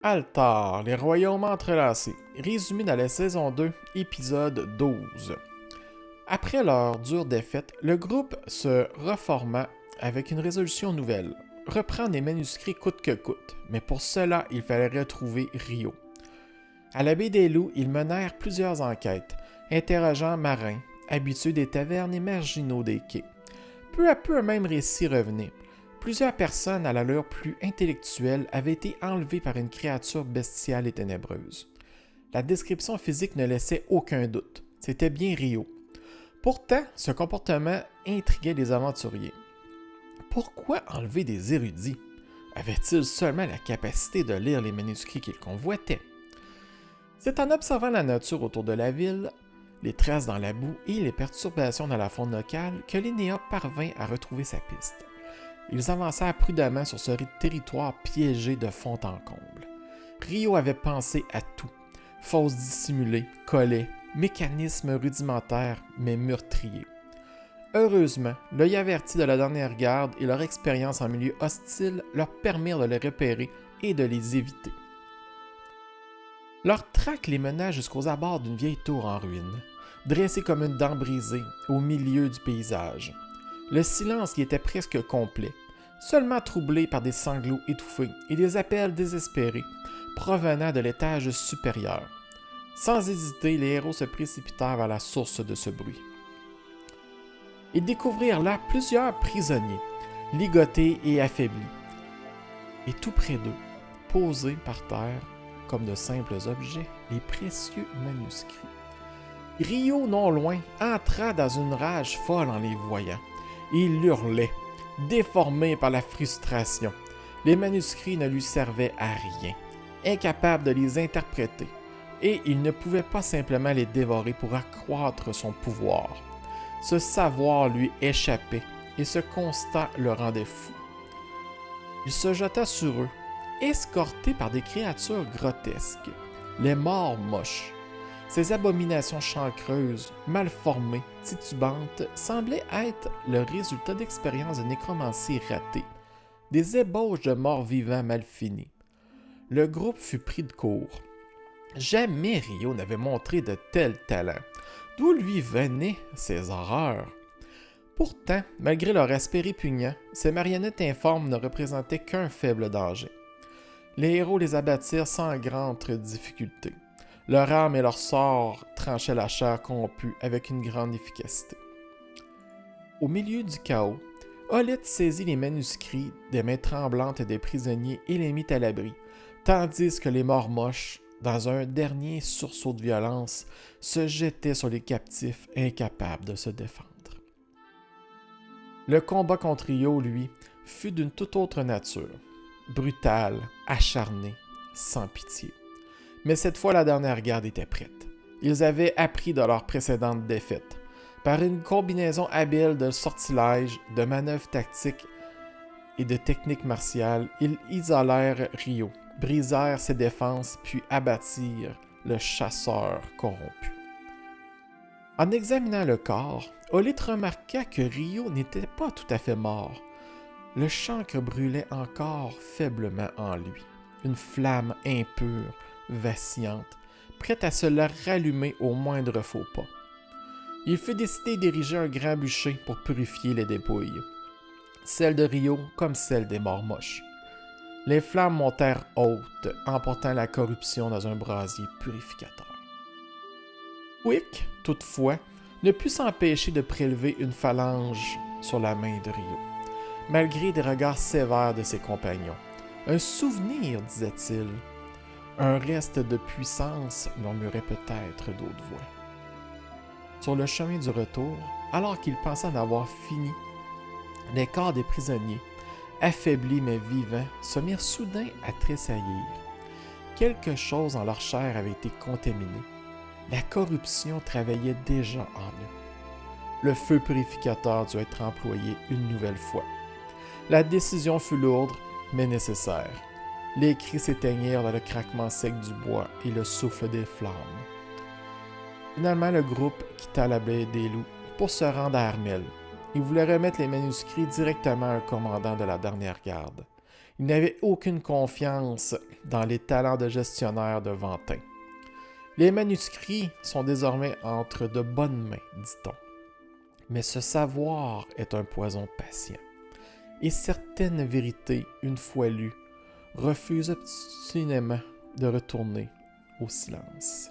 Altar, les royaumes entrelacés. Résumé dans la saison 2, épisode 12. Après leur dure défaite, le groupe se reforma avec une résolution nouvelle. Reprendre les manuscrits coûte que coûte, mais pour cela, il fallait retrouver Rio. À la baie des Loups, ils menèrent plusieurs enquêtes, interrogeant marins, habitués des tavernes et marginaux des quais. Peu à peu, un même récit revenait. Plusieurs personnes à l'allure plus intellectuelle avaient été enlevées par une créature bestiale et ténébreuse. La description physique ne laissait aucun doute. C'était bien Rio. Pourtant, ce comportement intriguait les aventuriers. Pourquoi enlever des érudits? Avaient-ils seulement la capacité de lire les manuscrits qu'ils convoitaient? C'est en observant la nature autour de la ville, les traces dans la boue et les perturbations dans la faune locale que Linnea parvint à retrouver sa piste. Ils avancèrent prudemment sur ce territoire piégé de fond en comble. Rio avait pensé à tout. Fosses dissimulées, collets, mécanismes rudimentaires mais meurtriers. Heureusement, l'œil averti de la dernière garde et leur expérience en milieu hostile leur permirent de les repérer et de les éviter. Leur traque les mena jusqu'aux abords d'une vieille tour en ruine, dressée comme une dent brisée au milieu du paysage. Le silence y était presque complet, seulement troublé par des sanglots étouffés et des appels désespérés provenant de l'étage supérieur. Sans hésiter, les héros se précipitèrent vers la source de ce bruit. Ils découvrirent là plusieurs prisonniers, ligotés et affaiblis. Et tout près d'eux, posés par terre, comme de simples objets, les précieux manuscrits. Rio, non loin, entra dans une rage folle en les voyant. Il hurlait, déformé par la frustration. Les manuscrits ne lui servaient à rien, incapable de les interpréter, et il ne pouvait pas simplement les dévorer pour accroître son pouvoir. Ce savoir lui échappait, et ce constat le rendait fou. Il se jeta sur eux, escorté par des créatures grotesques, les morts moches. Ces abominations chancreuses, mal formées, titubantes, semblaient être le résultat d'expériences de nécromancie ratées, des ébauches de morts vivants mal finis. Le groupe fut pris de court. Jamais Rio n'avait montré de tels talents. D'où lui venaient ces horreurs? Pourtant, malgré leur aspect répugnant, ces marionnettes informes ne représentaient qu'un faible danger. Les héros les abattirent sans grande difficulté. Leur arme et leur sort tranchaient la chair corrompue avec une grande efficacité. Au milieu du chaos, Olith saisit les manuscrits des mains tremblantes des prisonniers et les mit à l'abri, tandis que les morts moches, dans un dernier sursaut de violence, se jetaient sur les captifs incapables de se défendre. Le combat contre Rio, lui, fut d'une toute autre nature, brutal, acharné, sans pitié. Mais cette fois, la dernière garde était prête. Ils avaient appris de leur précédente défaite. Par une combinaison habile de sortilèges, de manœuvres tactiques et de techniques martiales, ils isolèrent Rio, brisèrent ses défenses, puis abattirent le chasseur corrompu. En examinant le corps, Olith remarqua que Rio n'était pas tout à fait mort. Le chancre brûlait encore faiblement en lui, une flamme impure, vacillante, prête à se la rallumer au moindre faux pas. Il fut décidé d'ériger un grand bûcher pour purifier les dépouilles, celles de Rio comme celles des morts moches. Les flammes montèrent hautes, emportant la corruption dans un brasier purificateur. Wick, toutefois, ne put s'empêcher de prélever une phalange sur la main de Rio, malgré des regards sévères de ses compagnons. Un souvenir, disait-il. Un reste de puissance, murmuraient peut-être d'autres voix. Sur le chemin du retour, alors qu'il pensait en avoir fini, les corps des prisonniers, affaiblis mais vivants, se mirent soudain à tressaillir. Quelque chose en leur chair avait été contaminé. La corruption travaillait déjà en eux. Le feu purificateur dut être employé une nouvelle fois. La décision fut lourde, mais nécessaire. Les cris s'éteignirent dans le craquement sec du bois et le souffle des flammes. Finalement, le groupe quitta la baie des Loups pour se rendre à Armel. Ils voulaient remettre les manuscrits directement à un commandant de la dernière garde. Il n'avait aucune confiance dans les talents de gestionnaire de Ventin. Les manuscrits sont désormais entre de bonnes mains, dit-on. Mais ce savoir est un poison patient. Et certaines vérités, une fois lues, refusent obstinément de retourner au silence.